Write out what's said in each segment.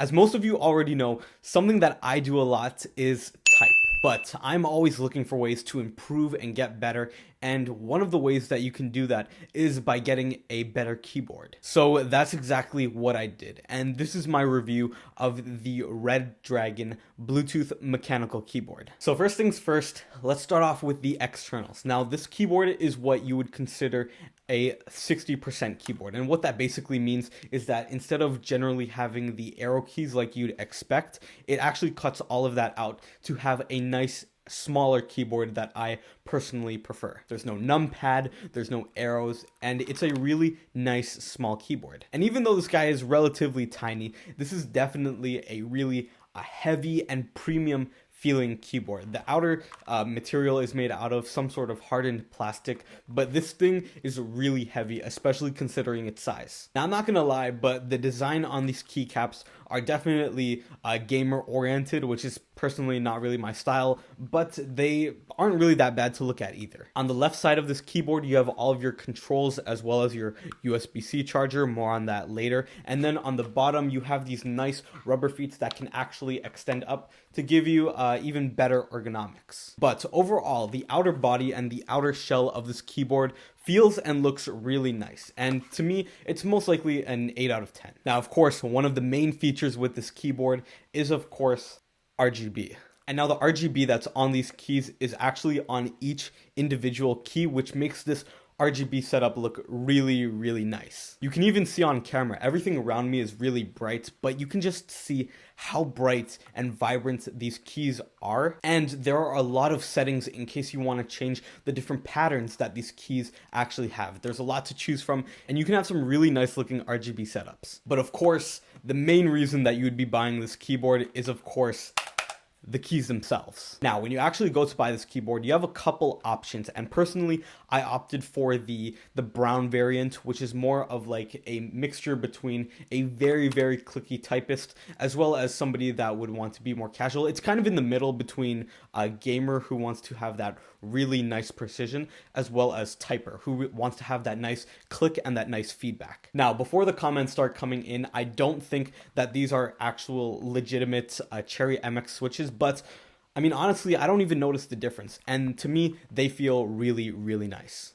As most of you already know, something that I do a lot is type. But I'm always looking for ways to improve and get better, and one of the ways that you can do that is by getting a better keyboard. So that's exactly what I did, and this is my review of the Redragon Bluetooth mechanical keyboard. So first things first, let's start off with the externals. Now this keyboard is what you would consider a 60% keyboard, and what that basically means is that instead of generally having the arrow keys like you'd expect, it actually cuts all of that out to have a nice smaller keyboard that I personally prefer. There's no numpad, there's no arrows, and it's a really nice small keyboard. And even though this guy is relatively tiny, this is definitely a heavy and premium feeling keyboard. The outer material is made out of some sort of hardened plastic, but this thing is really heavy, especially considering its size. Now, I'm not gonna lie, but the design on these keycaps are definitely gamer oriented, which is personally not really my style, but they aren't really that bad to look at either. On the left side of this keyboard, you have all of your controls as well as your USB-C charger, more on that later. And then on the bottom, you have these nice rubber feet that can actually extend up to give you even better ergonomics. But overall, the outer body and the outer shell of this keyboard feels and looks really nice, and to me it's most likely an 8 out of 10. Now of course, one of the main features with this keyboard is of course RGB. And now the RGB that's on these keys is actually on each individual key, which makes this RGB setup look really, really nice. You can even see on camera, everything around me is really bright, but you can just see how bright and vibrant these keys are. And there are a lot of settings in case you want to change the different patterns that these keys actually have. There's a lot to choose from, and you can have some really nice looking RGB setups. But of course, the main reason that you would be buying this keyboard is of course the keys themselves. Now, when you actually go to buy this keyboard, you have a couple options, and personally, I opted for the brown variant, which is more of like a mixture between a very, very clicky typist as well as somebody that would want to be more casual. It's kind of in the middle between a gamer who wants to have that really nice precision as well as typer who wants to have that nice click and that nice feedback. Now, before the comments start coming in, I don't think that these are actual legitimate Cherry MX switches, but I mean, honestly, I don't even notice the difference. And to me, they feel really, really nice.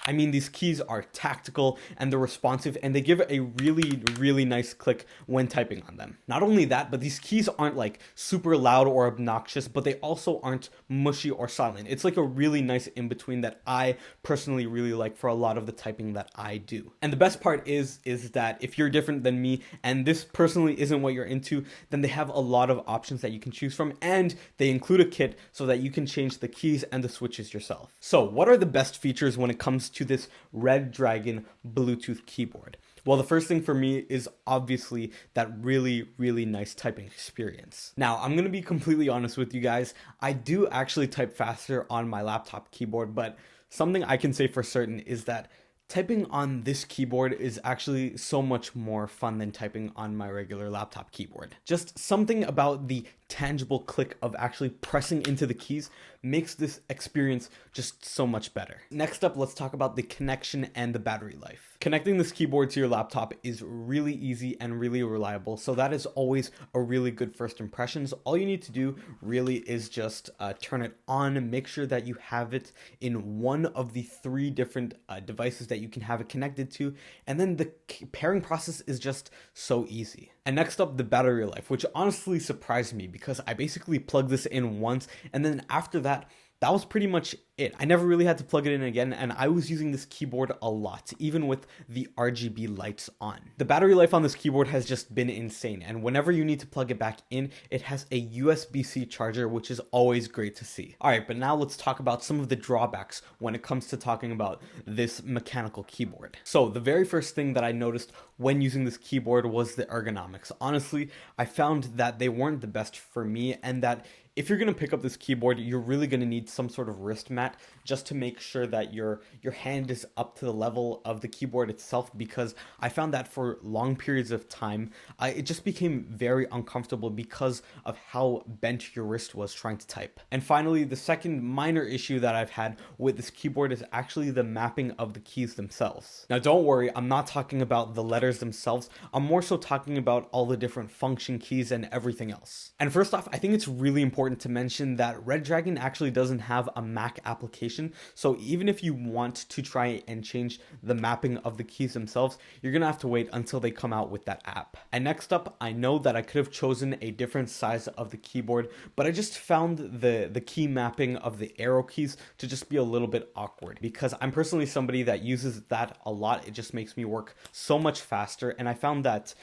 I mean, these keys are tactical and they're responsive, and they give a really, really nice click when typing on them. Not only that, but these keys aren't like super loud or obnoxious, but they also aren't mushy or silent. It's like a really nice in-between that I personally really like for a lot of the typing that I do. And the best part is that if you're different than me and this personally isn't what you're into, then they have a lot of options that you can choose from, and they include a kit so that you can change the keys and the switches yourself. So what are the best features when it comes to this Redragon Bluetooth keyboard? Well, the first thing for me is obviously that really, really nice typing experience. Now, I'm going to be completely honest with you guys. I do actually type faster on my laptop keyboard, but something I can say for certain is that typing on this keyboard is actually so much more fun than typing on my regular laptop keyboard. Just something about the tangible click of actually pressing into the keys makes this experience just so much better. Next up, let's talk about the connection and the battery life. Connecting this keyboard to your laptop is really easy and really reliable, so that is always a really good first impressions. All you need to do really is just turn it on, make sure that you have it in one of the 3 different devices that you can have it connected to, and then the pairing process is just so easy. And next up, the battery life, which honestly surprised me because I basically plugged this in once, and then after that was pretty much it. I never really had to plug it in again, and I was using this keyboard a lot, even with the RGB lights on. The battery life on this keyboard has just been insane, and whenever you need to plug it back in, it has a USB-C charger, which is always great to see. Alright, but now let's talk about some of the drawbacks when it comes to talking about this mechanical keyboard. So the very first thing that I noticed when using this keyboard was the ergonomics. Honestly, I found that they weren't the best for me, and that if you're going to pick up this keyboard, you're really going to need some sort of wrist mat mat just to make sure that your hand is up to the level of the keyboard itself, because I found that for long periods of time, it just became very uncomfortable because of how bent your wrist was trying to type. And finally, the second minor issue that I've had with this keyboard is actually the mapping of the keys themselves. Now, don't worry, I'm not talking about the letters themselves. I'm more so talking about all the different function keys and everything else. And first off, I think it's really important to mention that Redragon actually doesn't have a Mac application. So even if you want to try and change the mapping of the keys themselves, you're gonna have to wait until they come out with that app. And next up, I know that I could have chosen a different size of the keyboard, but I just found the key mapping of the arrow keys to just be a little bit awkward, because I'm personally somebody that uses that a lot. It just makes me work so much faster, and I found that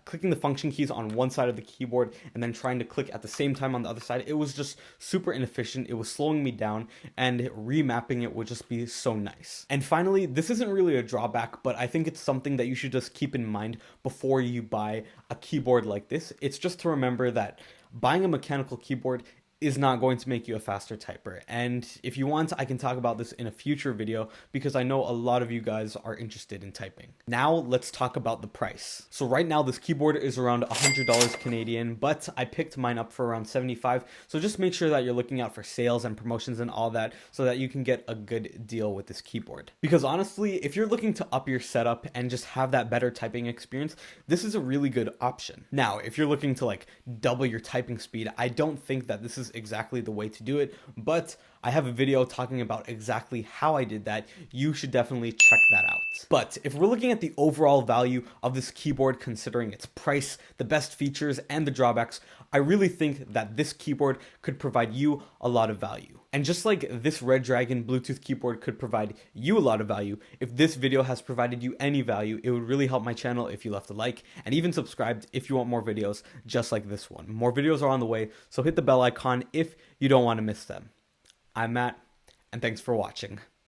clicking the function keys on one side of the keyboard and then trying to click at the same time on the other side, it was just super inefficient. It was slowing me down, and remapping it would just be so nice. And finally, this isn't really a drawback, but I think it's something that you should just keep in mind before you buy a keyboard like this. It's just to remember that buying a mechanical keyboard is not going to make you a faster typer. And if you want, I can talk about this in a future video, because I know a lot of you guys are interested in typing. Now let's talk about the price. So right now this keyboard is around $100 Canadian, but I picked mine up for around 75. So just make sure that you're looking out for sales and promotions and all that, so that you can get a good deal with this keyboard. Because honestly, if you're looking to up your setup and just have that better typing experience, this is a really good option. Now, if you're looking to like double your typing speed, I don't think that this is exactly the way to do it, but I have a video talking about exactly how I did that. You should definitely check that out. But if we're looking at the overall value of this keyboard, considering its price, the best features, and the drawbacks, I really think that this keyboard could provide you a lot of value. And just like this Redragon Bluetooth keyboard could provide you a lot of value, if this video has provided you any value, it would really help my channel if you left a like and even subscribed if you want more videos just like this one. More videos are on the way, so hit the bell icon if you don't want to miss them. I'm Matt, and thanks for watching.